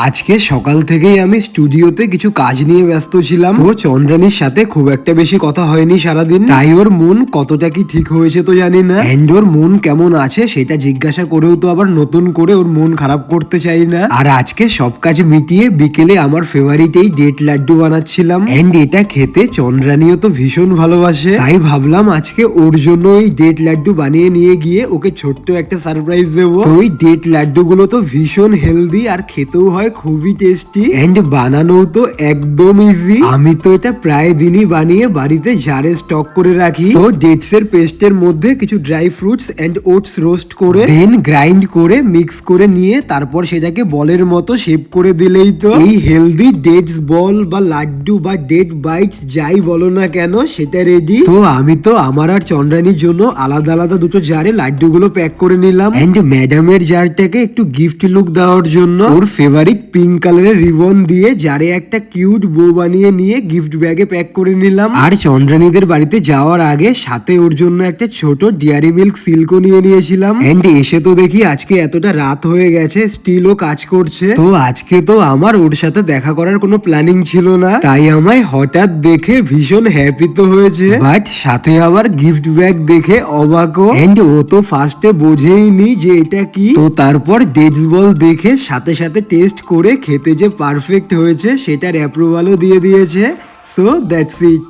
আজকে সকাল থেকেই আমি স্টুডিওতে কিছু কাজ নিয়ে ব্যস্ত ছিলাম। তো চন্দ্রানীর সাথে খুব একটা বেশি কথা হয়নি সারাদিন, তাই ওর মন কতটা কি ঠিক হয়েছে তো জানি না। এন্ড ওর মন কেমন আছে সেটা জিজ্ঞাসা করেও তো আবার নতুন করে ওর মন খারাপ করতে চাই না। আর আজকে সব কাজ মিটিয়ে বিকেলে আমার ফেভারিট এই ডেট লাড্ডু বানাচ্ছিলাম। এন্ড এটা খেতে চন্দ্রানীও তো ভীষণ ভালোবাসে, তাই ভাবলাম আজকে ওর জন্য এই ডেট লাড্ডু বানিয়ে নিয়ে গিয়ে ওকে ছোট্ট একটা সারপ্রাইজ দেবো। তো ওই ডেট লাড্ডু গুলো তো ভীষণ হেলদি আর খেতেও হয় খুবই টেস্টি, এন্ড বানানো তো একদম ইজি। আমি তো এটা প্রায় দিনই বানিয়ে বাড়িতে জারে স্টক করে রাখি। তো ডেটস এর পেস্টের মধ্যে কিছু dry fruits and oats roast করে দেন গ্রাইন্ড করে মিক্স করে নিয়ে তারপর সেটাকে বলের মতো শেপ করে দিলেই তো এই হেলদি ডেটস বল বা লাড্ডু বা ডেট বাইটস যাই বলো না কেন সেটা রেডি। তো আমি তো আমার আর চন্দ্রানীর জন্য আলাদা আলাদা দুটো জারে লাড্ডু গুলো প্যাক করে নিলাম। এন্ড ম্যাডামের জারটাকে একটু গিফট লুক দেওয়ার জন্য ওর ফেভারিট পিঙ্ক কালারের রিবন দিয়ে জারে একটা কিউট বো বানিয়ে নিয়ে গিফট ব্যাগে প্যাক করে নিলাম। আর চন্দ্রানীদের বাড়িতে যাওয়ার আগে সাথে ওর জন্য একটা ছোট ডিয়ারি মিল্ক সিল্কও নিয়ে নিয়েছিলাম। এন্ড এসে তো দেখি আজকে এতটা রাত হয়ে গেছে, স্টিলও কাজ করছে। তো আজকে তো আমার ওর সাথে দেখা করার কোনো প্ল্যানিং ছিল না, তাই আমায় হঠাৎ দেখে ভীষণ হ্যাপি তো হয়েছে, বাট সাথে আবার গিফট ব্যাগ দেখে অবাকও। এন্ড ও তো ফার্স্টে বোঝেইনি যে এটা কি। তো তারপর ডেটস বল দেখে সাথে সাথে টেস্ট করে খেতে যে পারফেক্ট হয়েছে সেটার অ্যাপ্রুভালও দিয়ে দিয়েছে। So that's it.